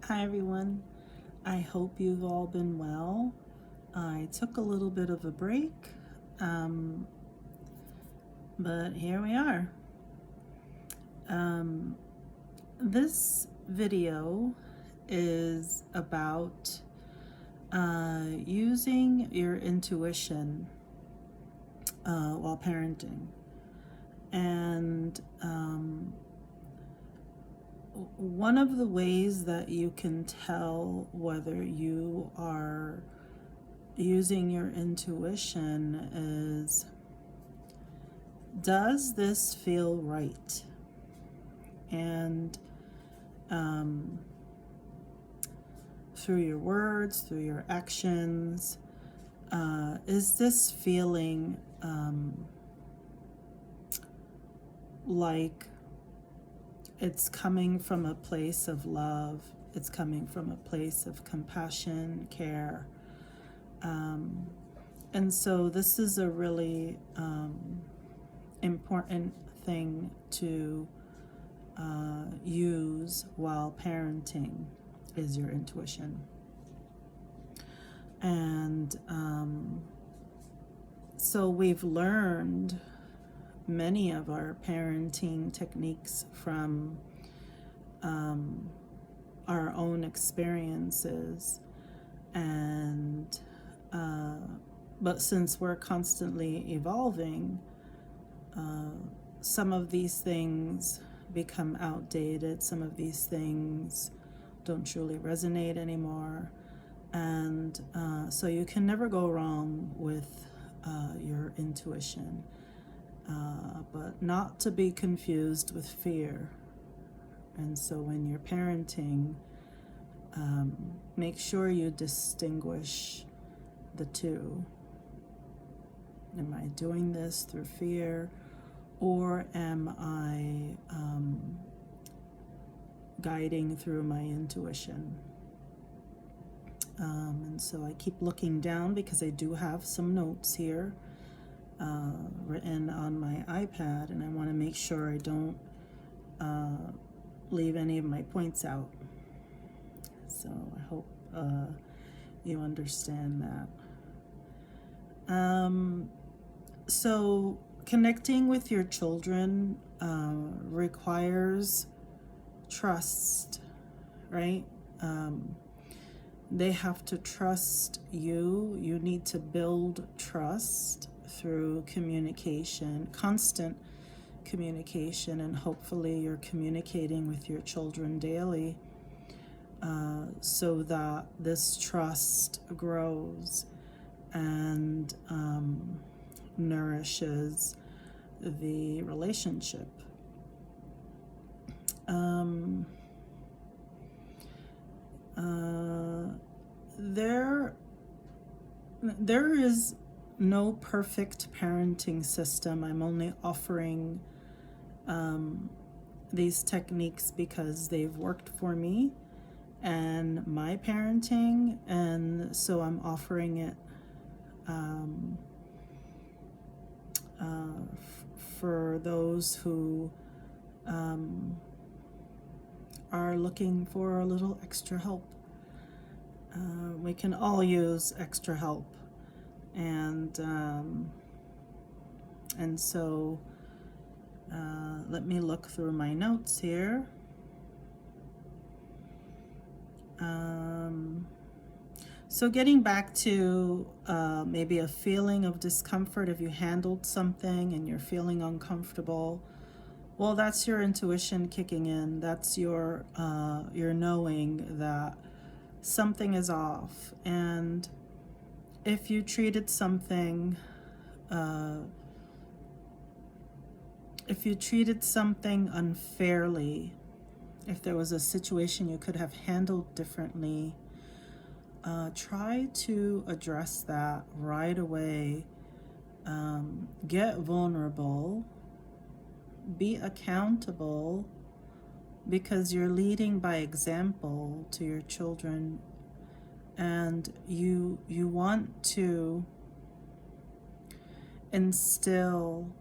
Hi everyone. I hope you've all been well. I took a little bit of a break, um, but here we are. Um, this video is about using your intuition while parenting. And one of the ways that you can tell whether you are using your intuition is, does this feel right? And um, through your words, through your actions, is this feeling like it's coming from a place of love, it's coming from a place of compassion, care? And so this is a really important thing to use while parenting, is your intuition. And so we've learned many of our parenting techniques from our own experiences, and but since we're constantly evolving, some of these things become outdated, some of these things don't truly resonate anymore. And so you can never go wrong with your intuition, but not to be confused with fear. And so when you're parenting, make sure you distinguish the two. Am I doing this through fear, or am I guiding through my intuition? And so I keep looking down because I do have some notes here written on my iPad, and I want to make sure I don't leave any of my points out. So I hope you understand that. So connecting with your children requires trust, right? They have to trust you. You need to build trust through communication, constant communication, and hopefully you're communicating with your children daily so that this trust grows and nourishes the relationship. There is no perfect parenting system. I'm only offering these techniques because they've worked for me and my parenting, and so I'm offering it for those who are looking for a little extra help. We can all use extra help, and so let me look through my notes here. So getting back to maybe a feeling of discomfort if you handled something and you're feeling uncomfortable, well, that's your intuition kicking in. That's your knowing that something is off. And if you treated something unfairly, if there was a situation you could have handled differently, try to address that right away. Get vulnerable, be accountable, because you're leading by example to your children, and you want to instill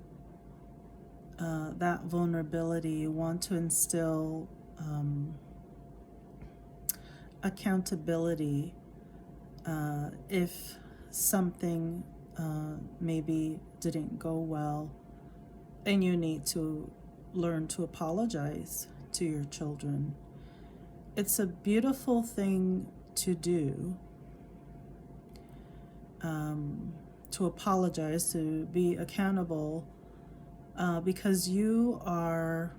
that vulnerability. You want to instill accountability if something maybe didn't go well, and you need to learn to apologize to your children. It's a beautiful thing to do, to apologize, to be accountable, because you are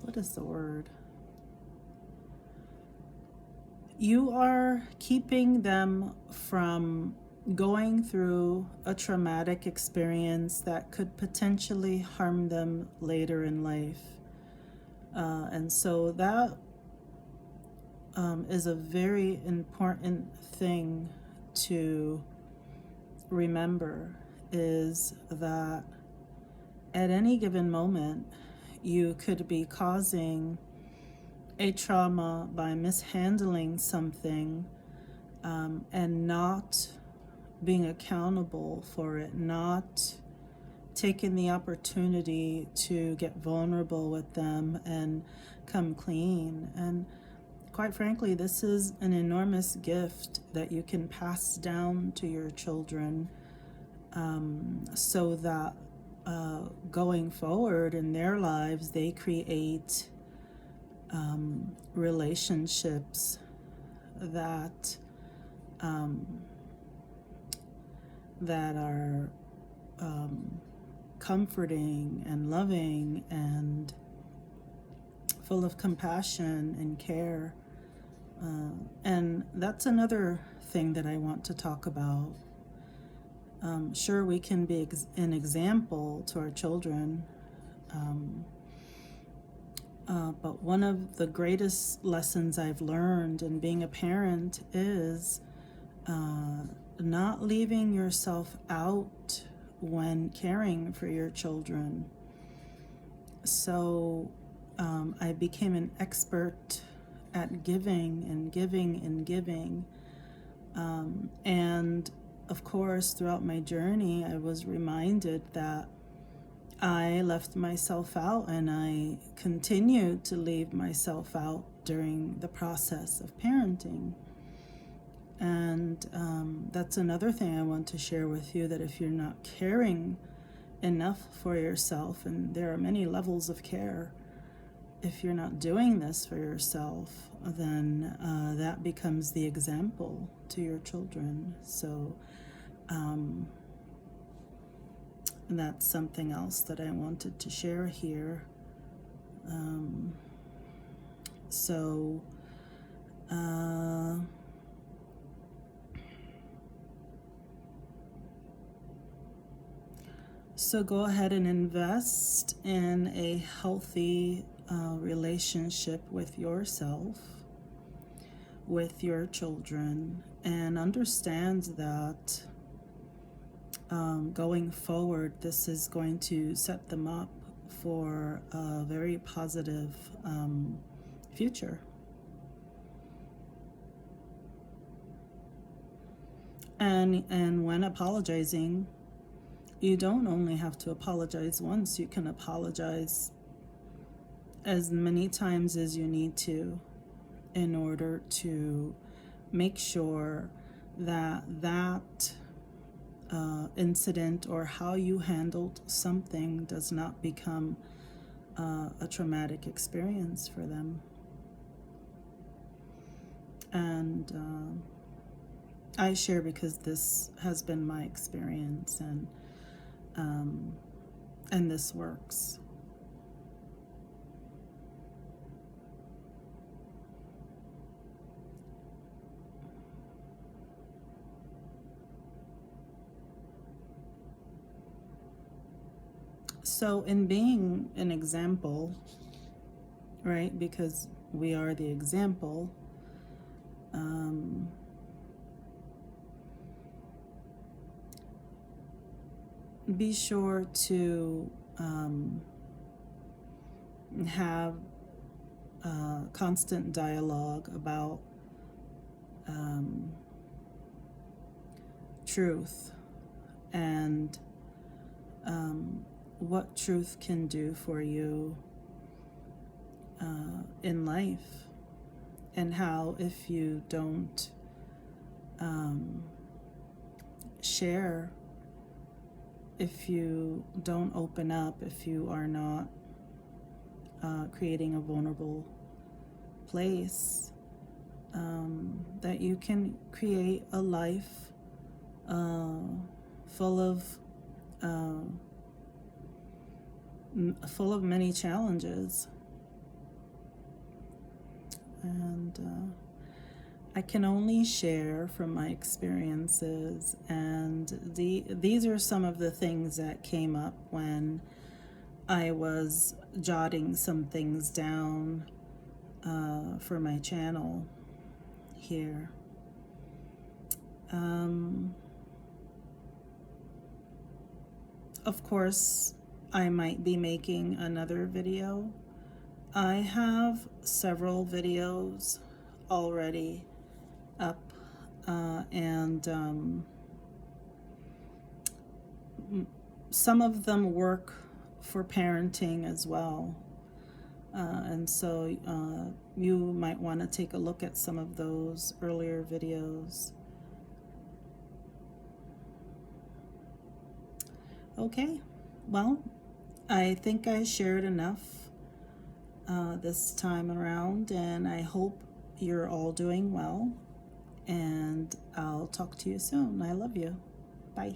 what is the word? You are keeping them from going through a traumatic experience that could potentially harm them later in life. And so that is a very important thing to remember, is that at any given moment, you could be causing a trauma by mishandling something, and not being accountable for it, not taking the opportunity to get vulnerable with them and come clean. And quite frankly, this is an enormous gift that you can pass down to your children, so that going forward in their lives, they create relationships that are comforting and loving and full of compassion and care. And that's another thing that I want to talk about. Sure, we can be an example to our children, but one of the greatest lessons I've learned in being a parent is not leaving yourself out when caring for your children. So I became an expert at giving and giving and giving. And of course, throughout my journey, I was reminded that I left myself out, and I continued to leave myself out during the process of parenting. And that's another thing I want to share with you, that if you're not caring enough for yourself, and there are many levels of care, if you're not doing this for yourself, then that becomes the example to your children. So that's something else that I wanted to share here. So go ahead and invest in a healthy relationship with yourself, with your children, and understand that going forward, this is going to set them up for a very positive future. And when apologizing, you don't only have to apologize once. You can apologize as many times as you need to, in order to make sure that incident or how you handled something does not become a traumatic experience for them. And I share because this has been my experience, and this works. So in being an example, right, because we are the example, be sure to have constant dialogue about truth and what truth can do for you in life, and how if you don't share, if you don't open up, if you are not creating a vulnerable place, that you can create a life full of many challenges. And I can only share from my experiences, and these are some of the things that came up when I was jotting some things down for my channel here. Of course, I might be making another video. I have several videos already up, and some of them work for parenting as well. And so you might want to take a look at some of those earlier videos. Okay, well, I think I shared enough this time around, and I hope you're all doing well, and I'll talk to you soon. I love you. Bye.